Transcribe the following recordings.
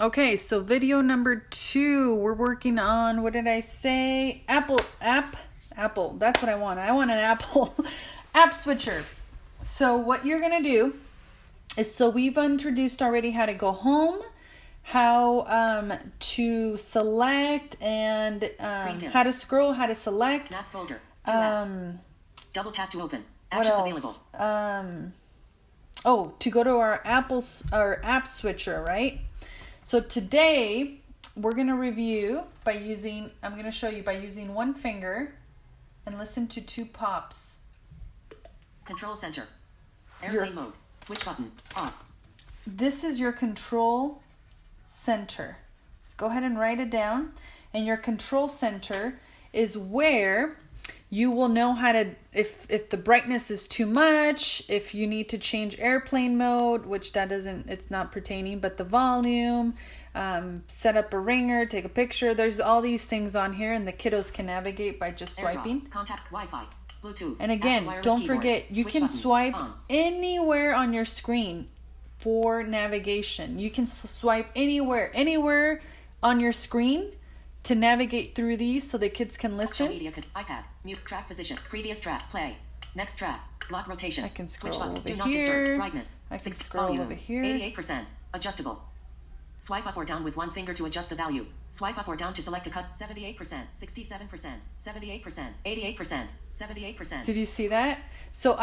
Okay, so video number 2, we're working on, what did I say? Apple. That's what I want. I want an Apple app switcher. So what you're going to do is, so we've introduced already how to go home, how to select, and how to scroll, how to select. Map folder. Double tap to open. Actions available. To go to our app switcher, right? So today we're going to review I'm going to show you by using one finger and listen to 2 pops. Control center. Airplane mode. Switch button. Off. This is your control center. So go ahead and write it down. And your control center is where you will know how to, if the brightness is too much, if you need to change airplane mode, which it's not pertaining, but the volume, set up a ringer, take a picture. There's all these things on here, and the kiddos can navigate by just swiping. Contact Wi-Fi. Bluetooth. And again, don't forget, you can swipe anywhere on your screen for navigation. You can swipe anywhere on your screen to navigate through these so the kids can listen. Media, iPad, mute, track position, previous track, play, next track, block rotation. I can scroll switch button, over do not here. disturb, brightness, I can 6 scroll volume, over here. 88%, adjustable. Swipe up or down with one finger to adjust the value. Swipe up or down to select a cut. 78%, 67%, 78%, 88%, 78%. Did you see that? So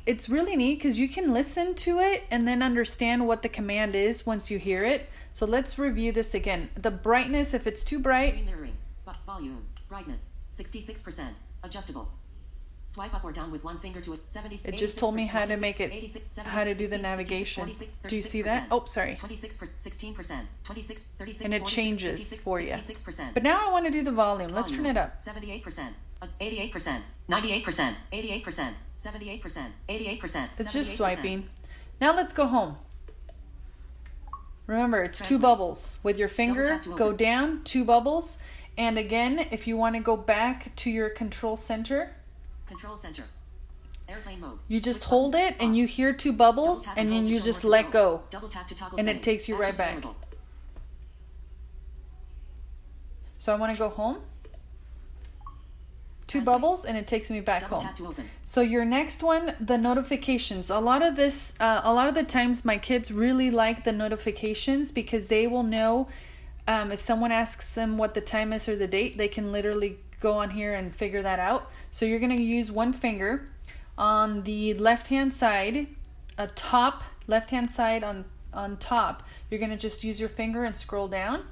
it's really neat because you can listen to it and then understand what the command is once you hear it. So let's review this again. The brightness, if it's too bright. Screen mirroring, volume, brightness, 66%, adjustable. Swipe up or down with one finger to it. 70. It just told me how to make it, 86, how to do the navigation. Do you see that? Oh, sorry. 26, 16%, 26, 36, and it 46, changes 56, for you. 66%. But now I want to do the volume. Let's turn it up. 78%, 88%, 98%, 88%, 78%, 88%. It's just swiping. Now let's go home. Remember, it's 2 bubbles. With your finger, go down, 2 bubbles. And again, if you want to go back to your control center, airplane mode. You just hold it and you hear 2 bubbles and then you just let go. And it takes you right back. So I want to go home. 2 bubbles and it takes me back home. So your next one, the notifications. A lot of the times my kids really like the notifications because they will know if someone asks them what the time is or the date, they can literally go on here and figure that out. So you're going to use one finger on the left-hand side, top, left-hand side on top. You're going to just use your finger and scroll down.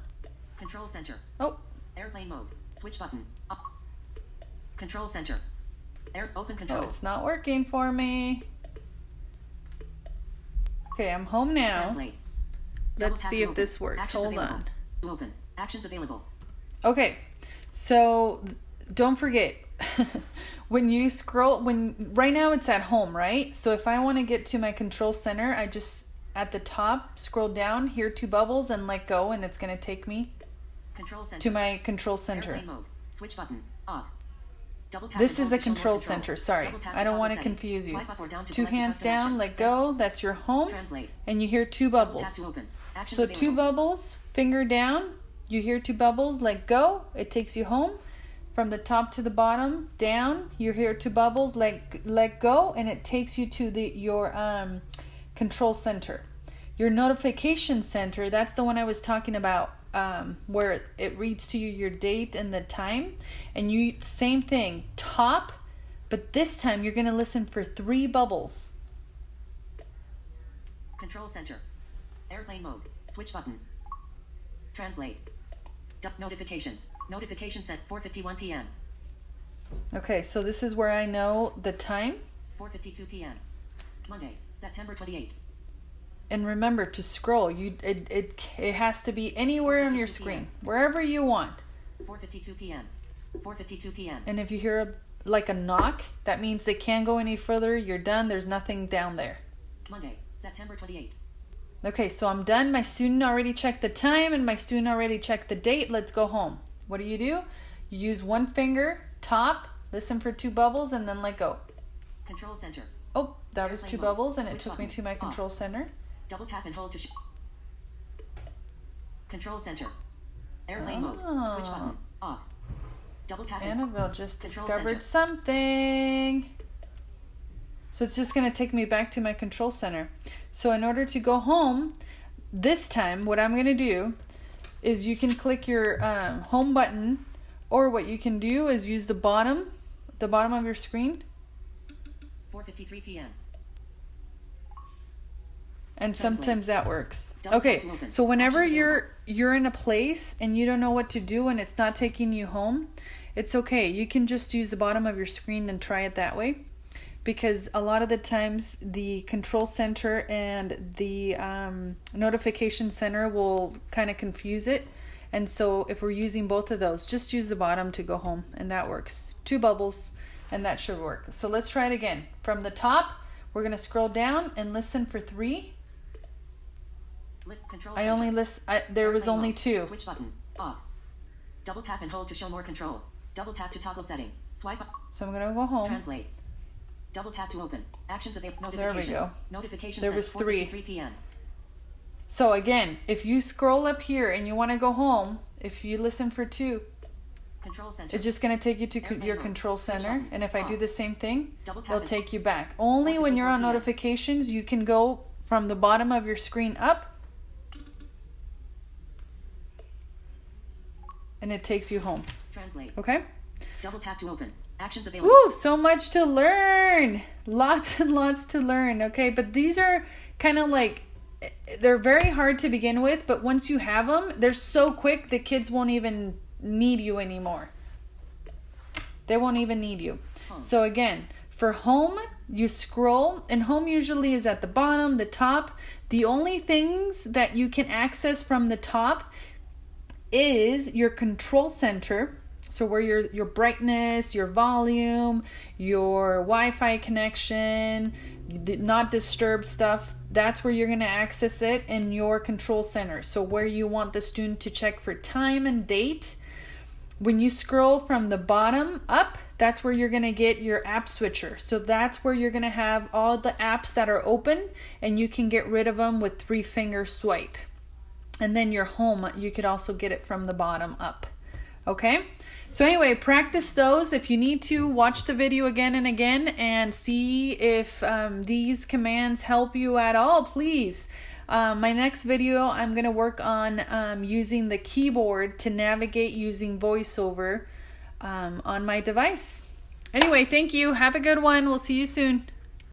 Control center. Oh. Airplane mode. Switch button. Up. Control center. Open control. Oh, it's not working for me. Okay, I'm home now. Translate. Let's see if this works. Actions Hold available. on. Open. Actions available. Okay, so don't forget when you scroll, right now it's at home, right? So if I want to get to my control center, I just at the top scroll down, hear 2 bubbles, and let go, and it's going to take me to my control center. Mode. Switch button. Off. Double tap this is the control center. Sorry, I don't want to confuse you. 2 hands down, let go. That's your home. Translate. And you hear 2 bubbles. So 2 bubbles, finger down. You hear 2 bubbles, let go. It takes you home. From the top to the bottom, down. You hear 2 bubbles, let go, and it takes you to your control center. Your notification center, that's the one I was talking about, where it reads to you your date and the time. And you same thing, top, but this time you're going to listen for 3 bubbles. Control center. Airplane mode. Switch button. Translate. Notifications. Notification set 4:51 p.m. Okay, so this is where I know the time. 4:52 p.m. Monday, September 28th. And remember to scroll. It has to be anywhere on your screen, wherever you want. 4:52 p.m. 4:52 p.m. And if you hear a knock, that means they can't go any further. You're done. There's nothing down there. Monday, September 28th. Okay, so I'm done. My student already checked the time and my student already checked the date. Let's go home. What do? You use one finger, top, listen for 2 bubbles, and then let go. Control center. Oh, that was 2 bubbles, and it took me to my control center. Double tap and hold to Control center. Airplane mode. Switch button. Off. Double tap. Annabelle just Control discovered center. something. So it's just going to take me back to my control center. So in order to go home, this time what I'm going to do is you can click your home button, or what you can do is use the bottom of your screen. 4:53 p.m. And Translate. sometimes that works. Double tap Okay, to open. so whenever Options available. you're in a place and you don't know what to do and it's not taking you home, it's okay. You can just use the bottom of your screen and try it that way. Because a lot of the times the control center and the notification center will kind of confuse it. And so if we're using both of those, just use the bottom to go home, and that works. 2 bubbles, and that should work. So let's try it again. From the top, we're going to scroll down and listen for 3. Lift control I center. only there was Airplane only mode. 2. Switch button. Off. Double tap and hold to show more controls. Double tap to toggle setting. Swipe up. So I'm going to go home. Translate. Double tap to open. Actions available. There we Notifications. go. Notifications. There set was 3. 4:53 p.m. So again, if you scroll up here and you want to go home, if you listen for 2, Control center. it's just going to take you to Airplane your mode. control Switch center. button. And if I do Off. the same thing, Double tap it'll and- take you back. Only when you're on 4:54 p.m. notifications, you can go from the bottom of your screen up, and it takes you home. Translate. Okay? Double tap to open. Actions available. Woo, so much to learn. Lots and lots to learn. Okay, but these are kind of like, they're very hard to begin with, but once you have them, they're so quick the kids won't even need you anymore. They won't even need you. So again, for home, you scroll, and home usually is at the bottom, the top. The only things that you can access from the top is your control center. So where your brightness, your volume, your Wi-Fi connection, not disturb stuff, that's where you're going to access it in your control center. So where you want the student to check for time and date. When you scroll from the bottom up, that's where you're going to get your app switcher. So that's where you're going to have all the apps that are open, and you can get rid of them with 3-finger swipe. And then your home, you could also get it from the bottom up. Okay? So anyway, practice those. If you need to, watch the video again and again and see if these commands help you at all, please. My next video, I'm going to work on using the keyboard to navigate using Voiceover on my device. Anyway, thank you. Have a good one. We'll see you soon.